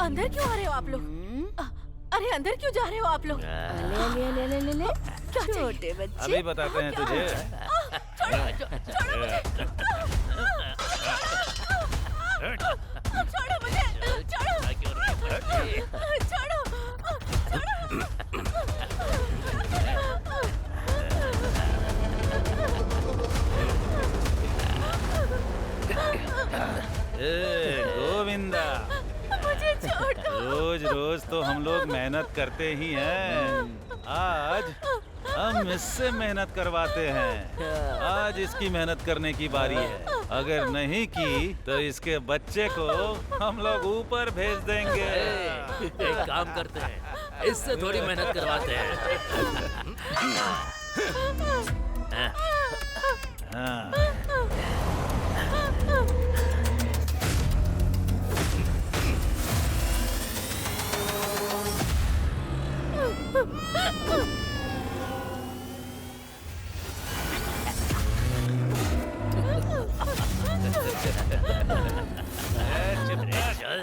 अंदर क्यों आ रहे हो आप लोग? अरे अंदर क्यों जा रहे हो आप लोग? ले क्या छोटे बच्चे। अभी बताते हैं तुझे। छोड़ो मुझे। छोड़ो मुझे। छोड़ो। गोविंदा, मुझे छोड़ दो। रोज रोज तो हम लोग मेहनत करते ही हैं। आज हम इससे मेहनत करवाते हैं। आज इसकी मेहनत करने की बारी है। अगर नहीं की तो इसके बच्चे को हम लोग ऊपर भेज देंगे। एक काम करते हैं, इससे थोड़ी मेहनत करवाते हैं। हाँ। चल चल।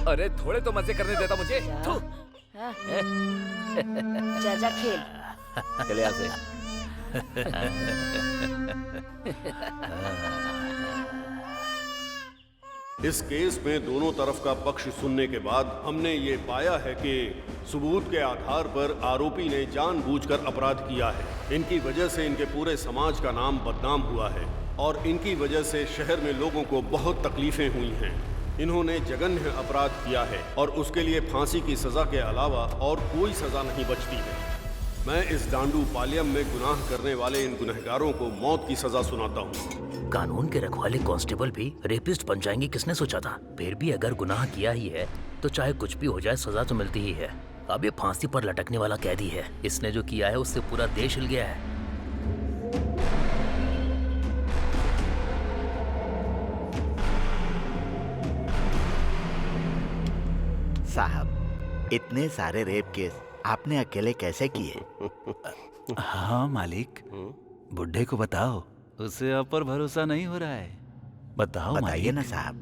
अरे थोड़े तो मजे करने देता मुझे। जा खेल। चले यहाँ से। इस केस में दोनों तरफ का पक्ष सुनने के बाद हमने ये पाया है कि सबूत के आधार पर आरोपी ने जानबूझकर अपराध किया है। इनकी वजह से इनके पूरे समाज का नाम बदनाम हुआ है और इनकी वजह से शहर में लोगों को बहुत तकलीफें हुई हैं। इन्होंने जघन्य अपराध किया है और उसके लिए फांसी की सजा के अलावा और कोई सजा नहीं बचती है। मैं इस डांडू पालियम में गुनाह करने वाले इन गुनहगारों को मौत की सजा सुनाता हूँ। कानून के रखवाले कांस्टेबल भी रेपिस्ट बन जाएंगे, किसने सोचा था? फिर भी अगर गुनाह किया ही है तो चाहे कुछ भी हो जाए सजा तो मिलती ही है। अब ये फांसी पर लटकने वाला कैदी है। इसने जो किया है उससे पूरा देश हिल गया है। साहब, इतने सारे रेप केस आपने अकेले कैसे किए? हाँ मालिक, बुड्ढे को बताओ, उसे आप पर भरोसा नहीं हो रहा है। बताओ बताइए मालिक। ना साहब।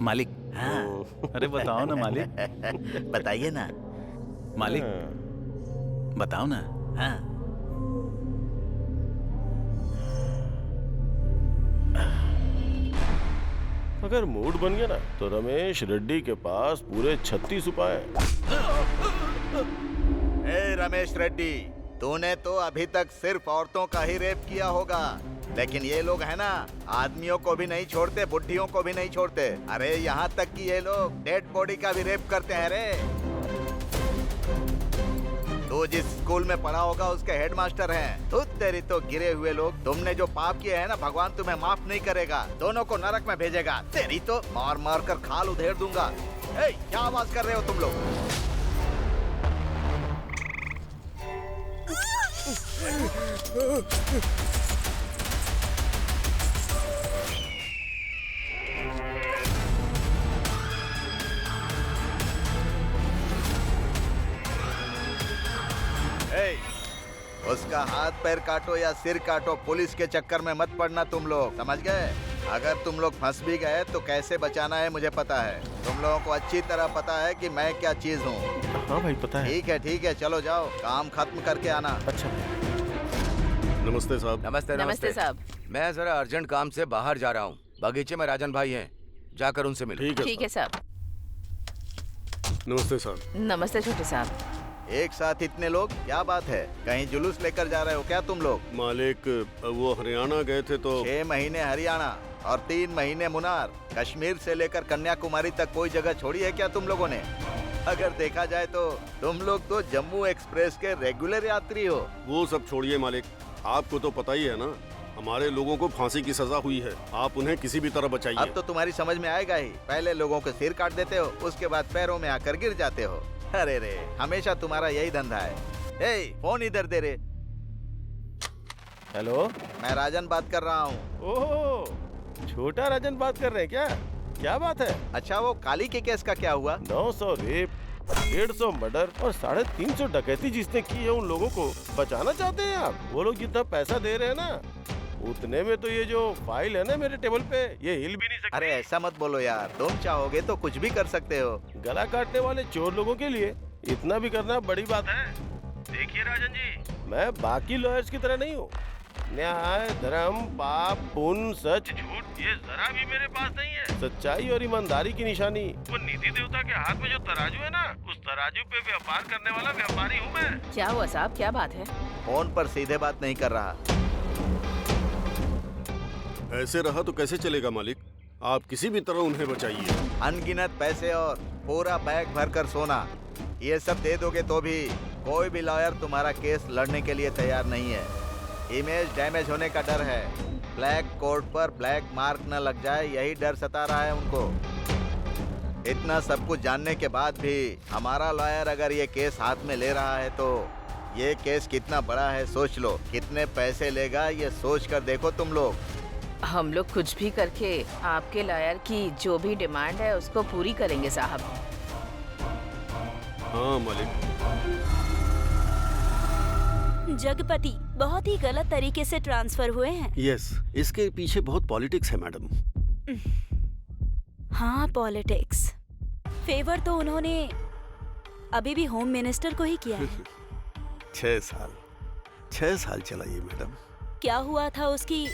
मालिक। हाँ। अरे बताओ ना मालिक। बताइए ना मालिक बताओ ना। हाँ। अगर मूड बन गया ना तो रमेश रेड्डी के पास पूरे 36 उपाय हैं। ए रमेश रेड्डी, तूने तो अभी तक सिर्फ औरतों का ही रेप किया होगा, लेकिन ये लोग है ना, आदमियों को भी नहीं छोड़ते, बुढ़ियों को भी नहीं छोड़ते। अरे यहाँ तक कि ये लोग डेड बॉडी का भी रेप करते हैं रे। तू जिस स्कूल में पढ़ा होगा उसके हेडमास्टर हैं। तू तेरी तो गिरे हुए लोग, तुमने जो पाप किए हैं ना, भगवान तुम्हें माफ नहीं करेगा, दोनों को नरक में भेजेगा। तेरी तो मार मार कर खाल उधेड़ दूंगा। ए, क्या आवाज कर रहे हो तुम लोग? उसका हाथ पैर काटो या सिर काटो, पुलिस के चक्कर में मत पड़ना तुम लोग, समझ गए? अगर तुम लोग फंस भी गए तो कैसे बचाना है मुझे पता है। तुम लोगों को अच्छी तरह पता है कि मैं क्या चीज हूँ। हाँ भाई पता है। ठीक है, चलो जाओ, काम खत्म करके आना। अच्छा। नमस्ते साहब। नमस्ते साहब। मैं जरा अर्जेंट काम से बाहर जा रहा हूँ। बगीचे में राजन भाई हैं, जाकर उनसे मिलो। ठीक है साहब। नमस्ते साहब। नमस्ते छोटे साहब। एक साथ इतने लोग, क्या बात है? कहीं जुलूस लेकर जा रहे हो क्या तुम लोग? मालिक, वो हरियाणा गए थे तो 6 महीने हरियाणा और 3 महीने मुनार, कश्मीर से लेकर कन्याकुमारी तक कोई जगह छोड़ी है क्या तुम लोगों ने? अगर देखा जाए तो तुम लोग तो जम्मू एक्सप्रेस के रेगुलर यात्री हो। वो सब छोड़िए मालिक, आपको तो पता ही है ना, हमारे लोगों को फांसी की सजा हुई है। आप उन्हें किसी भी तरह बचाइए। अब तो तुम्हारी समझ में आएगा ही। पहले लोगों के सिर काट देते हो, उसके बाद पैरों में आकर गिर जाते हो। अरे रे, हमेशा तुम्हारा यही धंधा है। ए, फोन इधर दे रे। हेलो, मैं राजन बात कर रहा हूँ। ओह, छोटा राजन बात कर रहे हैं क्या? क्या बात है? अच्छा, वो काली के केस का क्या हुआ? 900 रेप 150 मर्डर और 350 डकैती जिसने की है उन लोगों को बचाना चाहते हैं आप? वो लोग जितना पैसा दे रहे हैं ना उतने में तो ये जो फाइल है ना मेरे टेबल पे ये हिल भी नहीं सकती। अरे ऐसा मत बोलो यार, तुम चाहोगे तो कुछ भी कर सकते हो। गला काटने वाले चोर लोगों के लिए इतना भी करना बड़ी बात है। देखिए राजन जी, मैं बाकी लॉयर्स की तरह नहीं हूँ। न्याय, धर्म, पाप, पुण्य, सच, झूठ ये जरा भी मेरे पास नहीं है। सच्चाई और ईमानदारी की निशानी वो निधि देवता के हाथ में जो तराजू है ना, उस तराजू पे व्यापार करने वाला व्यापारी हूँ मैं। क्या हुआ साहब, क्या बात है? फोन पर सीधे बात नहीं कर रहा। ऐसे रहा तो कैसे चलेगा मालिक? आप किसी भी तरह उन्हें बचाइए। अनगिनत पैसे और पूरा बैग भरकर सोना, ये सब दे दोगे तो भी कोई भी लॉयर तुम्हारा केस लड़ने के लिए तैयार नहीं है। इमेज डैमेज होने का डर है। ब्लैक कोर्ट पर ब्लैक मार्क न लग जाए, यही डर सता रहा है उनको। इतना सब कुछ जानने के बाद भी हमारा लॉयर अगर ये केस हाथ में ले रहा है तो ये केस कितना बड़ा है सोच लो। कितने पैसे लेगा ये सोच कर देखो तुम लोग। हम लोग कुछ भी करके आपके लॉयर की जो भी डिमांड है उसको पूरी करेंगे साहब। हाँ मालिक। जगपति बहुत ही गलत तरीके से ट्रांसफर हुए हैं। यस, इसके पीछे बहुत पॉलिटिक्स है मैडम। हाँ पॉलिटिक्स। फेवर तो उन्होंने अभी भी होम मिनिस्टर को ही किया है। 6 साल चला ये मैडम। क्या हुआ था उसकी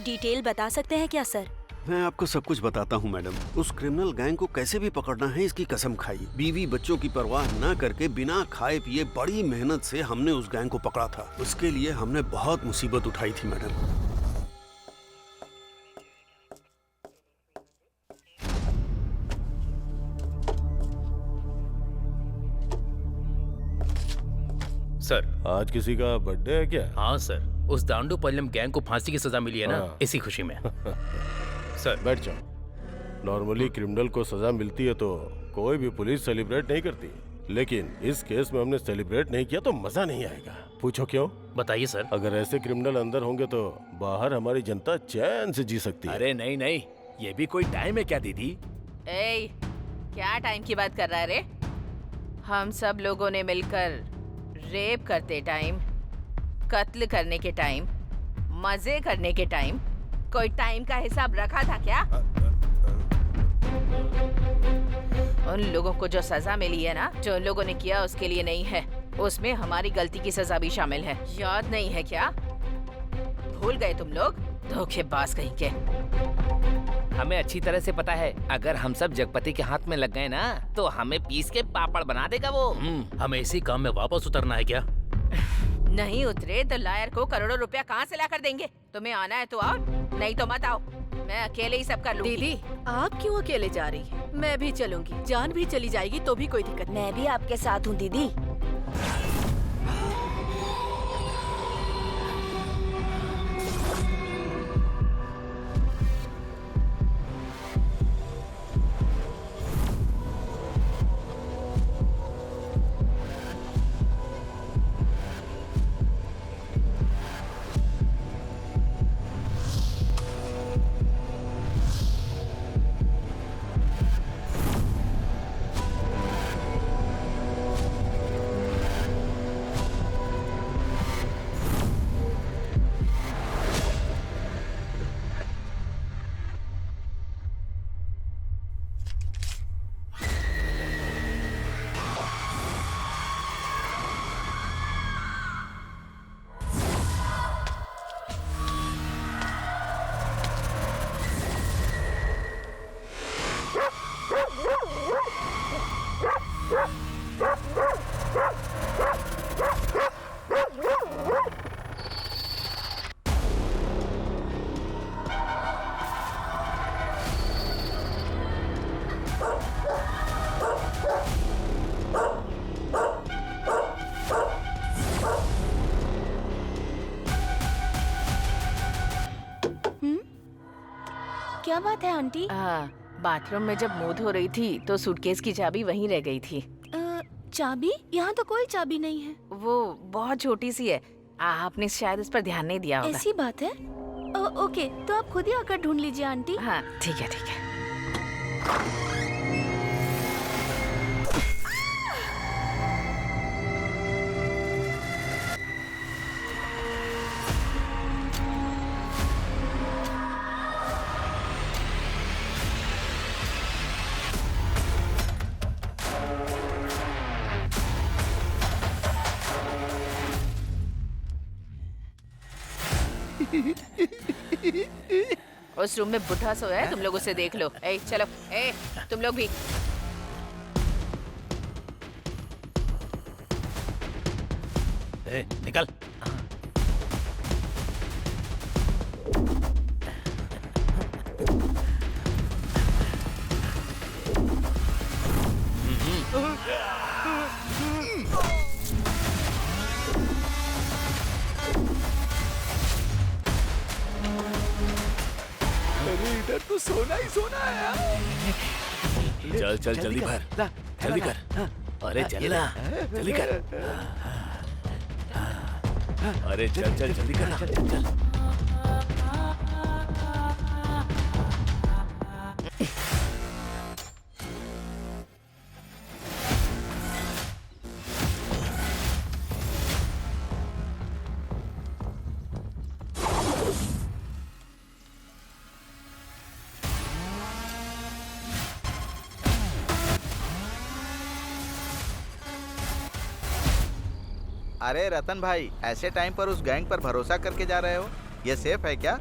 डिटेल बता सकते हैं क्या सर? मैं आपको सब कुछ बताता हूँ मैडम। उस क्रिमिनल गैंग को कैसे भी पकड़ना है इसकी कसम खाई। बीवी बच्चों की परवाह न करके बिना खाए पिए बड़ी मेहनत से हमने उस गैंग को पकड़ा था। उसके लिए हमने बहुत मुसीबत उठाई थी मैडम। सर, आज किसी का बर्थडे है क्या? हाँ सर, उस दांडू पल्लम गैंग को फांसी की सजा मिली है ना, हाँ। इसी खुशी में। सर बैठ जाओ। नॉर्मली क्रिमिनल को सजा मिलती है तो कोई भी पुलिस सेलिब्रेट नहीं करती, लेकिन इस केस में हमने सेलिब्रेट नहीं किया तो मजा नहीं आएगा। पूछो क्यों? बताइए सर। अगर ऐसे क्रिमिनल अंदर होंगे तो बाहर हमारी जनता चैन से जी सकती है। अरे नहीं नहीं, ये भी कोई टाइम है क्या दीदी? ए, क्या टाइम की बात कर रहा है रे? हम सब लोगों ने मिलकर रेप करते टाइम, कत्ल करने के टाइम, मजे करने के टाइम कोई टाइम का हिसाब रखा था क्या? उन लोगों को जो सजा मिली है ना, जो उन लोगों ने किया उसके लिए नहीं है, उसमें हमारी गलती की सजा भी शामिल है। याद नहीं है क्या? भूल गए तुम लोग? धोखेबाज कहीं के। हमें अच्छी तरह से पता है, अगर हम सब जगपति के हाथ में लग गए ना तो हमें पीस के पापड़ बना देगा वो। हमें इसी काम में वापस उतरना है क्या? नहीं उतरे तो लायर को करोड़ों रुपया कहाँ से ला कर देंगे? तुम्हें आना है तो आओ, नहीं तो मत आओ। मैं अकेले ही सब कर लूंगी। दीदी, आप क्यों अकेले जा रही हैं? मैं भी चलूंगी। जान भी चली जाएगी तो भी कोई दिक्कत नहीं। मैं भी आपके साथ हूँ दीदी। क्या बात है आंटी? बाथरूम में जब मुंह धो रही थी तो सूटकेस की चाबी वहीं रह गई थी। चाबी? यहाँ तो कोई चाबी नहीं है। वो बहुत छोटी सी है, आपने शायद उस पर ध्यान नहीं दिया होगा। ऐसी बात है? ओके, तो आप खुद ही आकर ढूंढ लीजिए आंटी। हाँ ठीक है ठीक है। उस रूम में बुढ़ा सोया है, तुम लोग उसे देख लो। ए चलो, ए तुम लोग भी। ए, निकल। अरे इधर तो सोना ही सोना है यार। चल चल जल्दी कर, जल्दी कर। अरे चल ना, जल्दी कर। अरे चल चल जल्दी कर ना, चल। अरे रतन भाई, ऐसे टाइम पर उस गैंग पर भरोसा करके जा रहे हो? ये सेफ है क्या?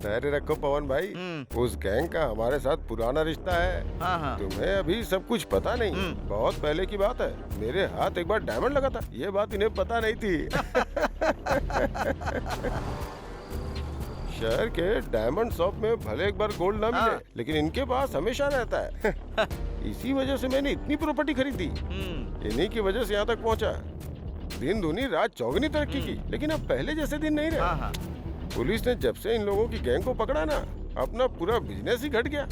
धैर्य रखो पवन भाई, उस गैंग का हमारे साथ पुराना रिश्ता है। हाँ हाँ। तुम्हें अभी सब कुछ पता नहीं, बहुत पहले की बात है। मेरे हाथ एक बार डायमंड लगा था, ये बात इन्हें पता नहीं थी। शहर के डायमंड शॉप में भले एक बार गोल्ड ना मिले, लेकिन इनके पास हमेशा रहता है। इसी वजह से मैंने इतनी प्रॉपर्टी खरीदी, इन्हीं की वजह से यहाँ तक पहुँचा। दिन दूनी रात चौगुनी तरक्की की, लेकिन अब पहले जैसे दिन नहीं रहे। पुलिस ने जब से इन लोगों की गैंग को पकड़ा ना, अपना पूरा बिजनेस ही घट गया।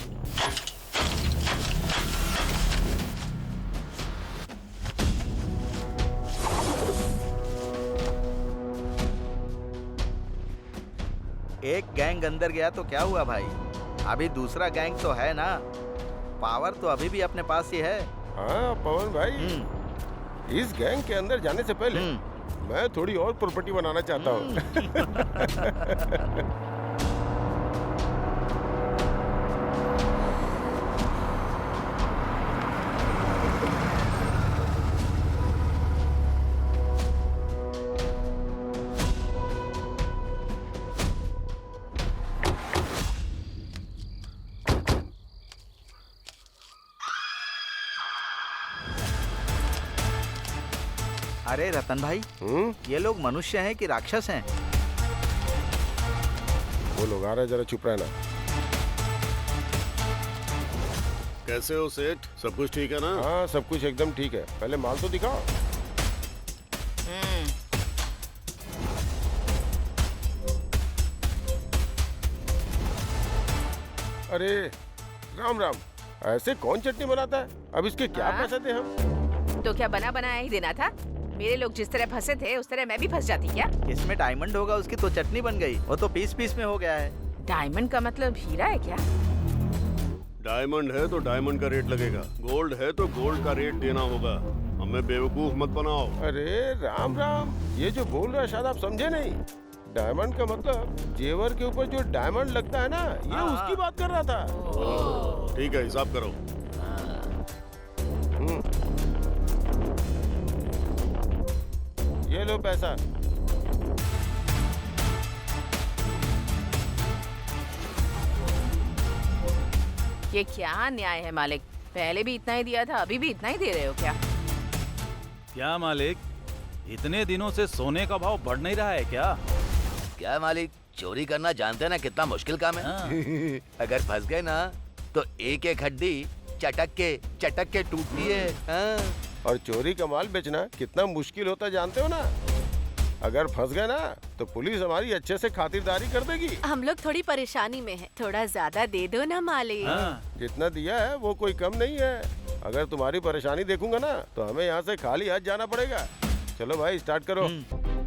एक गैंग अंदर गया तो क्या हुआ भाई? अभी दूसरा गैंग तो है ना, पावर तो अभी भी अपने पास ही है। हाँ पवन भाई, इस गैंग के अंदर जाने से पहले मैं थोड़ी और प्रॉपर्टी बनाना चाहता हूँ। अरे रतन भाई, ये लोग मनुष्य हैं कि राक्षस हैं? वो लोग आ रहे, जरा चुप रहना। कैसे हो सेठ? सब कुछ ठीक है ना? हाँ सब कुछ एकदम ठीक है, पहले माल तो दिखाओ। अरे राम राम, ऐसे कौन चटनी बनाता है? अब इसके क्या पैसे थे हम? तो क्या बना बनाया ही देना था? मेरे लोग जिस तरह फंसे थे उस तरह मैं भी फंस जाती क्या? इसमें डायमंड होगा, उसकी तो चटनी बन गई। वो तो पीस पीस में हो गया है। डायमंड का मतलब हीरा है क्या? डायमंड है तो डायमंड का रेट लगेगा, गोल्ड है तो गोल्ड का रेट देना होगा। हमें बेवकूफ मत बनाओ। अरे राम राम, ये जो बोल रहा है शायद आप समझे नहीं। डायमंड का मतलब जेवर के ऊपर जो डायमंड लगता है ना, ये उसकी बात कर रहा था। ठीक है, हिसाब करो। ये लो पैसा। ये क्या न्याय है मालिक? पहले भी इतना ही दिया था, अभी भी इतना ही दे रहे हो क्या? क्या मालिक, इतने दिनों से सोने का भाव बढ़ नहीं रहा है क्या? क्या मालिक, चोरी करना जानते हैं ना कितना मुश्किल काम है। अगर फंस गए ना तो एक एक हड्डी चटक के टूटती है। और चोरी का माल बेचना कितना मुश्किल होता है जानते हो ना? अगर फंस गए ना तो पुलिस हमारी अच्छे से खातिरदारी कर देगी। हम लोग थोड़ी परेशानी में हैं, थोड़ा ज्यादा दे दो ना मालिक। जितना दिया है वो कोई कम नहीं है। अगर तुम्हारी परेशानी देखूंगा ना तो हमें यहाँ से खाली हाथ जाना पड़ेगा। चलो भाई स्टार्ट करो।